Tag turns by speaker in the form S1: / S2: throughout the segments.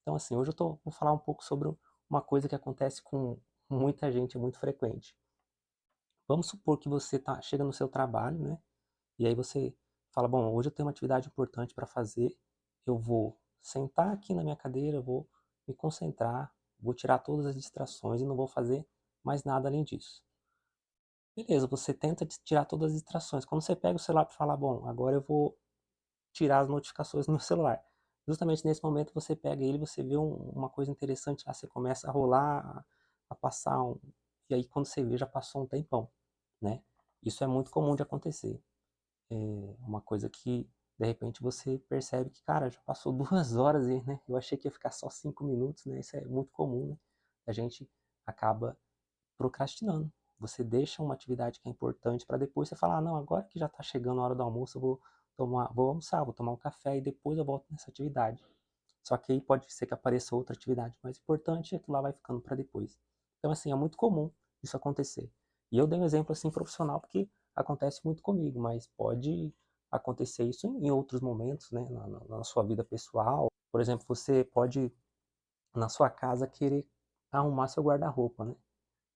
S1: Então, assim, hoje vou falar um pouco sobre uma coisa que acontece com muita gente, é muito frequente. Vamos supor que você chega no seu trabalho, né? E aí você fala, bom, hoje eu tenho uma atividade importante para fazer, eu vou sentar aqui na minha cadeira, vou me concentrar, vou tirar todas as distrações e não vou fazer mais nada além disso. Beleza, você tenta tirar todas as distrações. Quando você pega o celular para falar, bom, agora eu vou tirar as notificações no meu celular. Justamente nesse momento você pega ele, você vê uma coisa interessante lá, você começa a rolar, a passar e aí quando você vê já passou um tempão, né? Isso é muito comum de acontecer. É uma coisa que de repente você percebe que, cara, já passou 2 horas aí, né? Eu achei que ia ficar só 5 minutos, né? Isso é muito comum, né? A gente acaba procrastinando. Você deixa uma atividade que é importante para depois você falar, ah, não, agora que já está chegando a hora do almoço, vou almoçar, vou tomar um café e depois eu volto nessa atividade. Só que aí pode ser que apareça outra atividade mais importante e aquilo lá vai ficando para depois. Então, assim, é muito comum isso acontecer. E eu dei um exemplo assim profissional porque acontece muito comigo, mas pode acontecer isso em outros momentos, né, na sua vida pessoal. Por exemplo, você pode, na sua casa, querer arrumar seu guarda-roupa, né?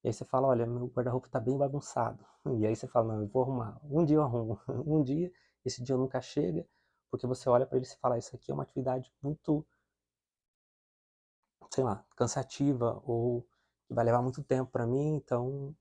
S1: E aí você fala, olha, meu guarda-roupa tá bem bagunçado. E aí você fala, não, eu vou arrumar. Um dia eu arrumo. Um dia, esse dia nunca chega, porque você olha para ele e fala, isso aqui é uma atividade muito, sei lá, cansativa ou que vai levar muito tempo para mim, então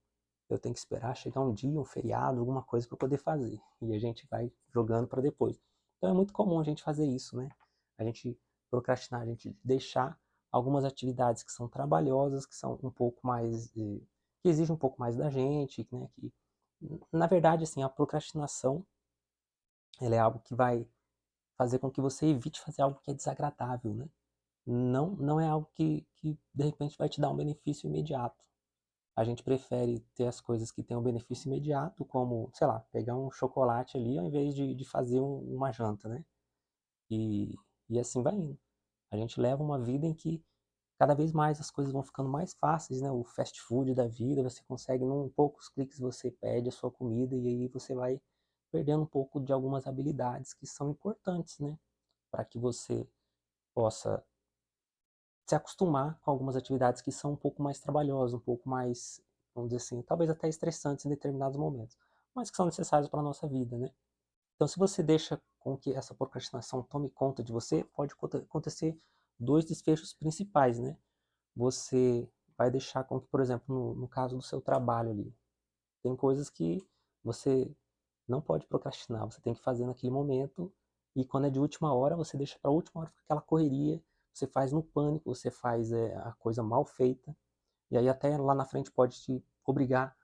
S1: eu tenho que esperar chegar um dia, um feriado, alguma coisa para poder fazer. E a gente vai jogando para depois. Então é muito comum a gente fazer isso, né? A gente procrastinar, a gente deixar algumas atividades que são trabalhosas, que são um pouco mais, que exigem um pouco mais da gente, né? Que, na verdade, assim, a procrastinação, ela é algo que vai fazer com que você evite fazer algo que é desagradável, né? Não é algo que de repente vai te dar um benefício imediato. A gente prefere ter as coisas que têm um benefício imediato, como, sei lá, pegar um chocolate ali ao invés de fazer uma janta, né? E, e assim vai indo. A gente leva uma vida em que cada vez mais as coisas vão ficando mais fáceis, né? O fast food da vida, você consegue, num poucos cliques você pede a sua comida e aí você vai perdendo um pouco de algumas habilidades que são importantes, né? Para que você possa se acostumar com algumas atividades que são um pouco mais trabalhosas, um pouco mais, vamos dizer assim, talvez até estressantes em determinados momentos, mas que são necessários para a nossa vida, né? Então, se você deixa com que essa procrastinação tome conta de você, pode acontecer dois desfechos principais, né? Você vai deixar com que, por exemplo, no caso do seu trabalho ali, tem coisas que você não pode procrastinar, você tem que fazer naquele momento, e quando é de última hora, você deixa para a última hora, fica aquela correria, você faz no pânico, você faz a coisa mal feita, e aí até lá na frente pode te obrigar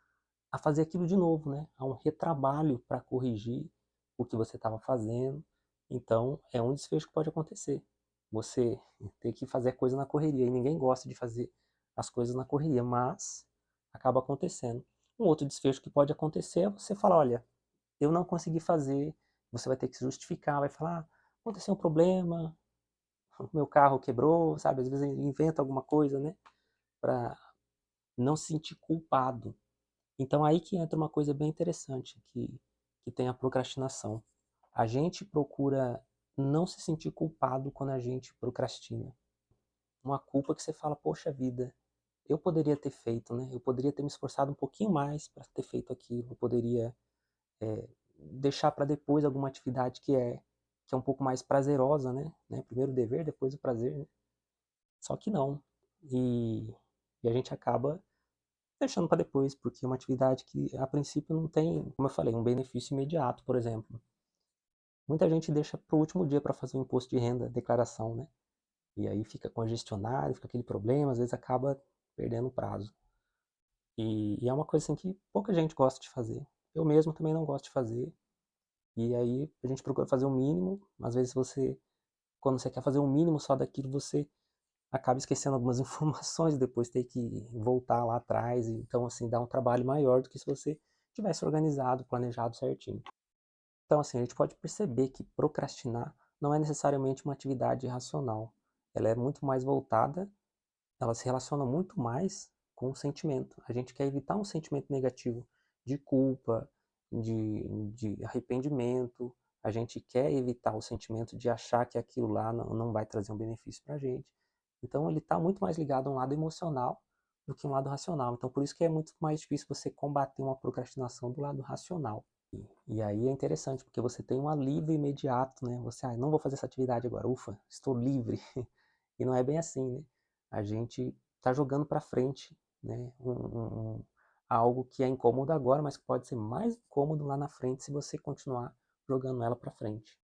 S1: a fazer aquilo de novo, né? A um retrabalho para corrigir o que você estava fazendo. Então, é um desfecho que pode acontecer. Você ter que fazer a coisa na correria, e ninguém gosta de fazer as coisas na correria, mas acaba acontecendo. Um outro desfecho que pode acontecer é você falar, olha, eu não consegui fazer, você vai ter que se justificar, vai falar, ah, aconteceu um problema, o meu carro quebrou, sabe? Às vezes inventa alguma coisa, né? Para não se sentir culpado. Então aí que entra uma coisa bem interessante, que tem a procrastinação. A gente procura não se sentir culpado quando a gente procrastina. Uma culpa que você fala, poxa vida, eu poderia ter feito, né? Eu poderia ter me esforçado um pouquinho mais para ter feito aquilo, eu poderia deixar para depois alguma atividade que é um pouco mais prazerosa, né? Primeiro o dever, depois o prazer, né? Só que não. E a gente acaba deixando para depois, porque é uma atividade que a princípio não tem, como eu falei, um benefício imediato, por exemplo. Muita gente deixa para o último dia para fazer o imposto de renda, declaração, né? E aí fica congestionado, fica aquele problema, às vezes acaba perdendo o prazo. E é uma coisa assim que pouca gente gosta de fazer. Eu mesmo também não gosto de fazer. E aí a gente procura fazer o mínimo. Às vezes você, quando você quer fazer o mínimo só daquilo, você acaba esquecendo algumas informações, depois ter que voltar lá atrás. Então, assim, dá um trabalho maior do que se você tivesse organizado, planejado certinho. Então, assim, a gente pode perceber que procrastinar não é necessariamente uma atividade racional. Ela é muito mais voltada, ela se relaciona muito mais com o sentimento. A gente quer evitar um sentimento negativo de culpa, de arrependimento. A gente quer evitar o sentimento de achar que aquilo lá não vai trazer um benefício para a gente. Então ele está muito mais ligado a um lado emocional do que um lado racional. Então por isso que é muito mais difícil você combater uma procrastinação do lado racional. E aí é interessante, porque você tem um alívio imediato, né? Você, não vou fazer essa atividade agora, ufa, estou livre. E não é bem assim, né? A gente está jogando para frente, né? Algo que é incômodo agora, mas que pode ser mais incômodo lá na frente se você continuar jogando ela para frente.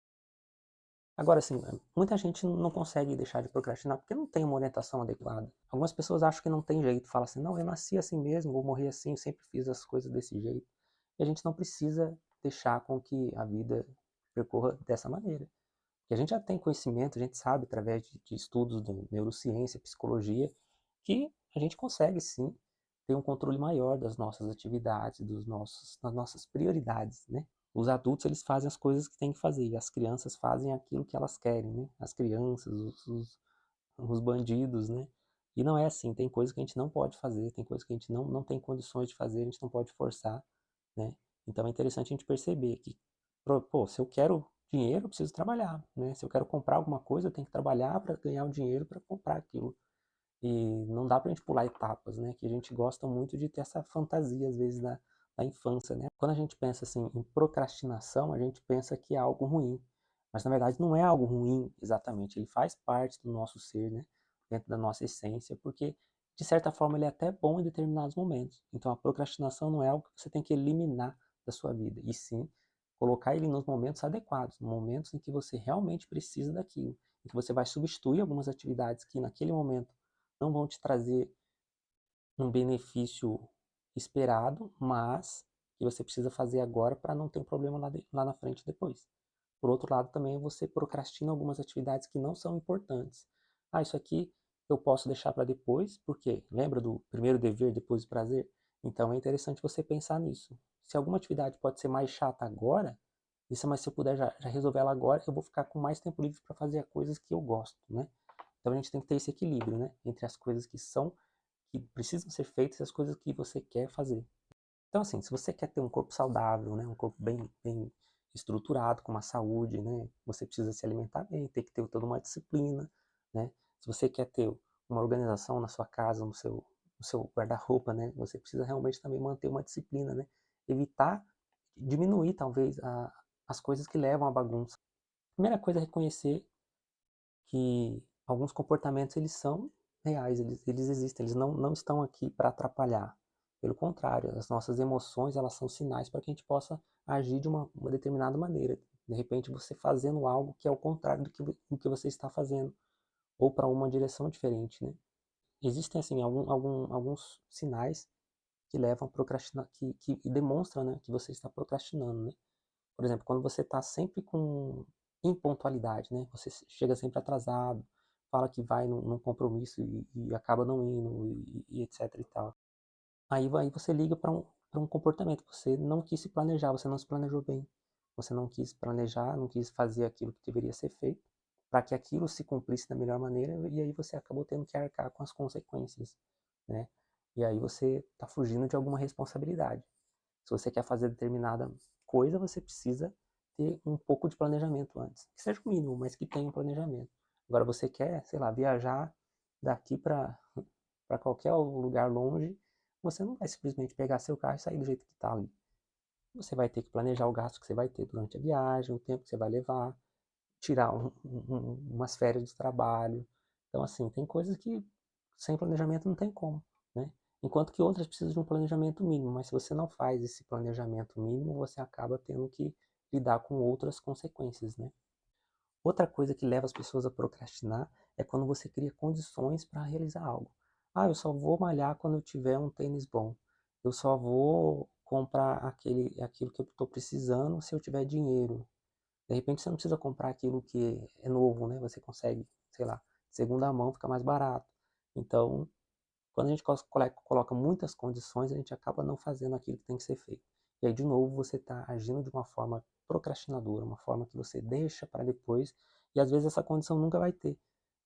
S1: Agora, assim, muita gente não consegue deixar de procrastinar porque não tem uma orientação adequada. Algumas pessoas acham que não tem jeito, falam assim, não, eu nasci assim mesmo, vou morrer assim, eu sempre fiz as coisas desse jeito. E a gente não precisa deixar com que a vida percorra dessa maneira. Porque a gente já tem conhecimento, a gente sabe através de estudos de neurociência, psicologia, que a gente consegue sim ter um controle maior das nossas atividades, das nossas prioridades, né? Os adultos, eles fazem as coisas que têm que fazer, e as crianças fazem aquilo que elas querem, né? As crianças, os bandidos, né? E não é assim, tem coisas que a gente não pode fazer, tem coisas que a gente não tem condições de fazer, a gente não pode forçar, né? Então é interessante a gente perceber que, pô, se eu quero dinheiro, eu preciso trabalhar, né? Se eu quero comprar alguma coisa, eu tenho que trabalhar para ganhar o dinheiro para comprar aquilo. E não dá pra gente pular etapas, né? Que a gente gosta muito de ter essa fantasia, às vezes, da infância, né? Quando a gente pensa, assim, em procrastinação, a gente pensa que é algo ruim. Mas, na verdade, não é algo ruim, exatamente. Ele faz parte do nosso ser, né? Dentro da nossa essência, porque, de certa forma, ele é até bom em determinados momentos. Então, a procrastinação não é algo que você tem que eliminar da sua vida, e sim colocar ele nos momentos adequados, momentos em que você realmente precisa daquilo, em que você vai substituir algumas atividades que, naquele momento, não vão te trazer um benefício esperado, mas que você precisa fazer agora para não ter um problema lá na frente depois. Por outro lado, também você procrastina algumas atividades que não são importantes. Ah, isso aqui eu posso deixar para depois, porque lembra do primeiro dever, depois o prazer? Então é interessante você pensar nisso. Se alguma atividade pode ser mais chata agora, isso, mas se eu puder já resolver ela agora, eu vou ficar com mais tempo livre para fazer as coisas que eu gosto, né? Então a gente tem que ter esse equilíbrio, né? Entre as coisas que precisam ser feitas e as coisas que você quer fazer. Então, assim, se você quer ter um corpo saudável, né? Um corpo bem estruturado, com uma saúde, né? Você precisa se alimentar bem, tem que ter toda uma disciplina, né? Se você quer ter uma organização na sua casa, no seu guarda-roupa, né? Você precisa realmente também manter uma disciplina, né? Evitar, diminuir talvez as coisas que levam à bagunça. A primeira coisa é reconhecer que alguns comportamentos eles são reais, eles existem, eles não estão aqui para atrapalhar. Pelo contrário, as nossas emoções elas são sinais para que a gente possa agir de uma determinada maneira. De repente você fazendo algo que é o contrário do que você está fazendo, ou para uma direção diferente, né? Existem assim alguns sinais que levam a procrastinar, que demonstram, né, que você está procrastinando, né? Por exemplo, quando você está sempre com impontualidade, né? Você chega sempre atrasado, fala que vai num compromisso e acaba não indo, e etc e tal. Aí você liga para um comportamento. Você não quis se planejar, você não se planejou bem. Você não quis planejar, não quis fazer aquilo que deveria ser feito, para que aquilo se cumprisse da melhor maneira, e aí você acabou tendo que arcar com as consequências, né? E aí você está fugindo de alguma responsabilidade. Se você quer fazer determinada coisa, você precisa ter um pouco de planejamento antes. Que seja o mínimo, mas que tenha um planejamento. Agora você quer, sei lá, viajar daqui para qualquer lugar longe, você não vai simplesmente pegar seu carro e sair do jeito que está ali. Você vai ter que planejar o gasto que você vai ter durante a viagem, o tempo que você vai levar, tirar umas férias do trabalho. Então, assim, tem coisas que sem planejamento não tem como, né? Enquanto que outras precisam de um planejamento mínimo, mas se você não faz esse planejamento mínimo, você acaba tendo que lidar com outras consequências, né? Outra coisa que leva as pessoas a procrastinar é quando você cria condições para realizar algo. Ah, eu só vou malhar quando eu tiver um tênis bom. Eu só vou comprar aquilo que eu estou precisando se eu tiver dinheiro. De repente você não precisa comprar aquilo que é novo, né? Você consegue, sei lá, de segunda mão fica mais barato. Então, quando a gente coloca muitas condições, a gente acaba não fazendo aquilo que tem que ser feito. E aí, de novo, você está agindo de uma forma procrastinadora, uma forma que você deixa para depois, e às vezes essa condição nunca vai ter,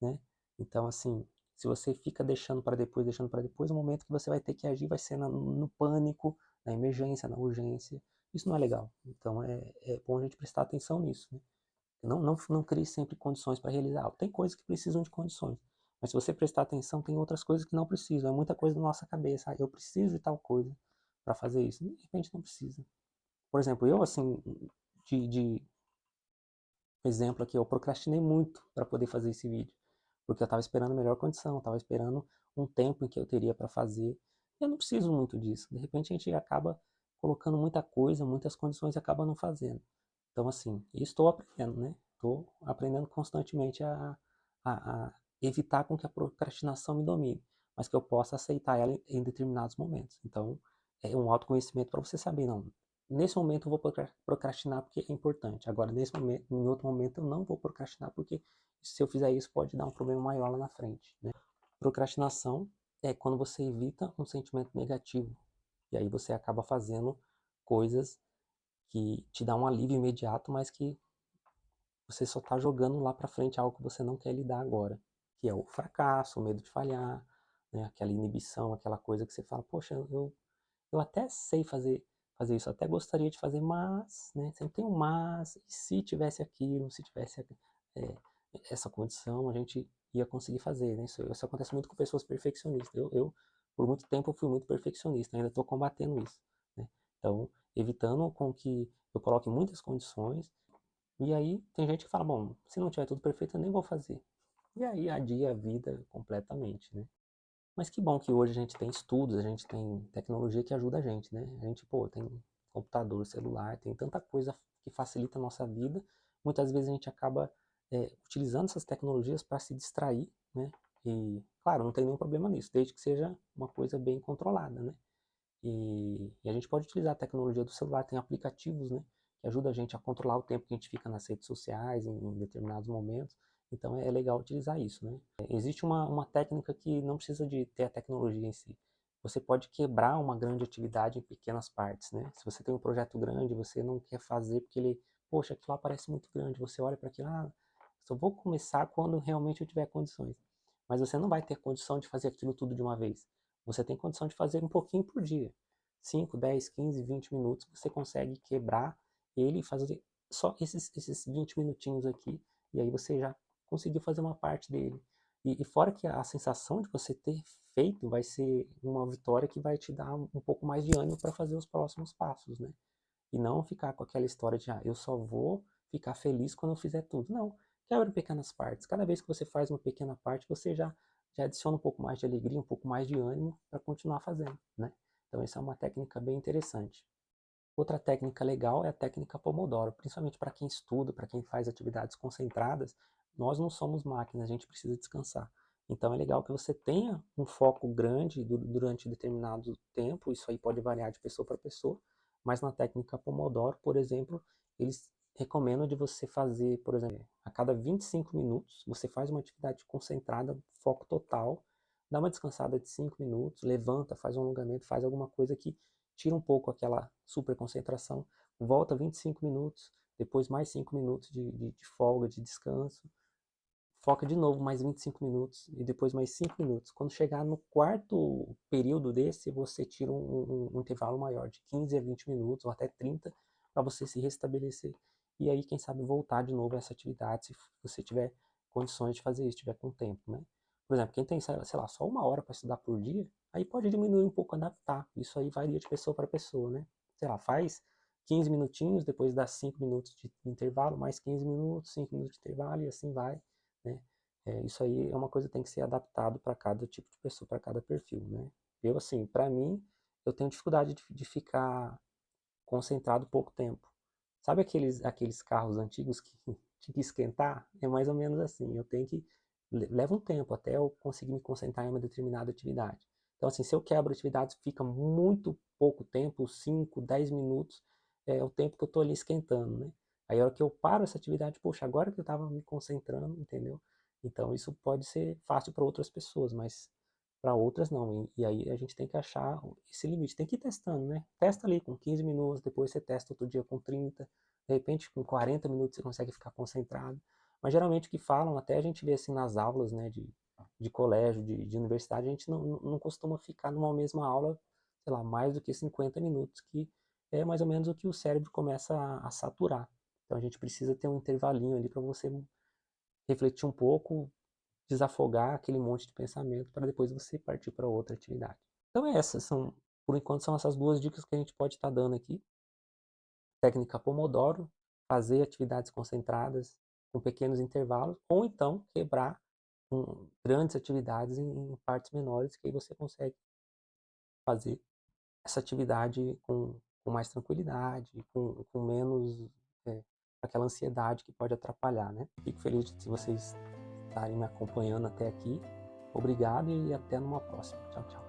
S1: né? Então, assim, se você fica deixando para depois, o momento que você vai ter que agir vai ser no pânico, na emergência, na urgência. Isso não é legal. Então, é bom a gente prestar atenção nisso, né? Não crie sempre condições para realizar algo. Tem coisas que precisam de condições, Mas se você prestar atenção, tem outras coisas que não precisam. É muita coisa na nossa cabeça. Ah, eu preciso de tal coisa para fazer isso. De repente não precisa. Por exemplo, eu, assim, de exemplo aqui, eu procrastinei muito para poder fazer esse vídeo. Porque eu estava esperando melhor condição, estava esperando um tempo em que eu teria para fazer. Eu não preciso muito disso. De repente a gente acaba colocando muita coisa, muitas condições e acaba não fazendo. Então, assim, estou aprendendo, né? Estou aprendendo constantemente a evitar com que a procrastinação me domine, mas que eu possa aceitar ela em determinados momentos. Então, é um autoconhecimento para você saber, não, nesse momento eu vou procrastinar porque é importante. Agora, nesse momento, em outro momento, eu não vou procrastinar porque se eu fizer isso pode dar um problema maior lá na frente, né? Procrastinação é quando você evita um sentimento negativo. E aí você acaba fazendo coisas que te dá um alívio imediato, mas que você só está jogando lá para frente algo que você não quer lidar agora, que é o fracasso, o medo de falhar, né? Aquela inibição, aquela coisa que você fala, poxa, eu até sei fazer isso, até gostaria de fazer, mas, né? Sempre tem um mas, e se tivesse aquilo, se tivesse é, essa condição, a gente ia conseguir fazer, né? Isso acontece muito com pessoas perfeccionistas. Por muito tempo, eu fui muito perfeccionista, ainda estou combatendo isso, né? Então, evitando com que eu coloque muitas condições, e aí tem gente que fala, bom, se não tiver tudo perfeito, eu nem vou fazer. E aí adia a vida completamente, né? Mas que bom que hoje a gente tem estudos, a gente tem tecnologia que ajuda a gente, né? A gente, pô, tem computador, celular, tem tanta coisa que facilita a nossa vida. Muitas vezes a gente acaba utilizando essas tecnologias para se distrair, né? E, claro, não tem nenhum problema nisso, desde que seja uma coisa bem controlada, né? E a gente pode utilizar a tecnologia do celular, tem aplicativos, né, que ajudam a gente a controlar o tempo que a gente fica nas redes sociais em determinados momentos. Então é legal utilizar isso, né? Existe uma técnica que não precisa de ter a tecnologia em si. Você pode quebrar uma grande atividade em pequenas partes, né? Se você tem um projeto grande, você não quer fazer porque ele, poxa, aquilo lá parece muito grande. Você olha para aquilo, ah, só vou começar quando realmente eu tiver condições. Mas você não vai ter condição de fazer aquilo tudo de uma vez. Você tem condição de fazer um pouquinho por dia. 5, 10, 15, 20 minutos, você consegue quebrar ele e fazer só esses 20 minutinhos aqui, e aí você já conseguiu fazer uma parte dele. E fora que a sensação de você ter feito vai ser uma vitória que vai te dar um pouco mais de ânimo para fazer os próximos passos, né? E não ficar com aquela história de, ah, eu só vou ficar feliz quando eu fizer tudo. Não, quebra pequenas partes. Cada vez que você faz uma pequena parte, você já adiciona um pouco mais de alegria, um pouco mais de ânimo para continuar fazendo, né? Então, essa é uma técnica bem interessante. Outra técnica legal é a técnica Pomodoro, principalmente para quem estuda, para quem faz atividades concentradas. Nós não somos máquinas, a gente precisa descansar. Então é legal que você tenha um foco grande durante determinado tempo, isso aí pode variar de pessoa para pessoa, mas na técnica Pomodoro, por exemplo, eles recomendam de você fazer, por exemplo, a cada 25 minutos, você faz uma atividade concentrada, foco total, dá uma descansada de 5 minutos, levanta, faz um alongamento, faz alguma coisa que tira um pouco aquela super concentração, volta 25 minutos, depois mais 5 minutos de folga, de descanso, foca de novo mais 25 minutos e depois mais 5 minutos. Quando chegar no quarto período desse, você tira um intervalo maior, de 15 a 20 minutos ou até 30, para você se restabelecer. E aí, quem sabe, voltar de novo a essa atividade, se você tiver condições de fazer isso, tiver com tempo, né? Por exemplo, quem tem, sei lá, só uma hora para estudar por dia, aí pode diminuir um pouco, adaptar. Isso aí varia de pessoa para pessoa, né? Sei lá, faz 15 minutinhos, depois dá 5 minutos de intervalo, mais 15 minutos, 5 minutos de intervalo e assim vai, né? Isso aí é uma coisa que tem que ser adaptado para cada tipo de pessoa, para cada perfil, né? Eu, assim, para mim, eu tenho dificuldade de ficar concentrado pouco tempo. Sabe aqueles carros antigos que tinha que esquentar? É mais ou menos assim. Eu tenho que. Leva um tempo até eu conseguir me concentrar em uma determinada atividade. Então, assim, se eu quebro atividades, fica muito pouco tempo, 5, 10 minutos, é o tempo que eu estou ali esquentando, né? Aí, a hora que eu paro essa atividade, poxa, agora que eu estava me concentrando, entendeu? Então, isso pode ser fácil para outras pessoas, mas para outras não. E aí a gente tem que achar esse limite. Tem que ir testando, né? Testa ali com 15 minutos, depois você testa outro dia com 30, de repente com 40 minutos você consegue ficar concentrado. Mas geralmente o que falam, até a gente vê assim nas aulas, né, de colégio, de universidade, a gente não costuma ficar numa mesma aula, sei lá, mais do que 50 minutos, que é mais ou menos o que o cérebro começa a saturar. Então a gente precisa ter um intervalinho ali para você refletir um pouco, desafogar aquele monte de pensamento para depois você partir para outra atividade. Então por enquanto são essas 2 dicas que a gente pode estar dando aqui. Técnica Pomodoro, fazer atividades concentradas com pequenos intervalos, ou então quebrar grandes atividades em partes menores, que aí você consegue fazer essa atividade com mais tranquilidade, com menos aquela ansiedade que pode atrapalhar, né? Fico feliz de vocês estarem me acompanhando até aqui. Obrigado e até numa próxima. Tchau, tchau.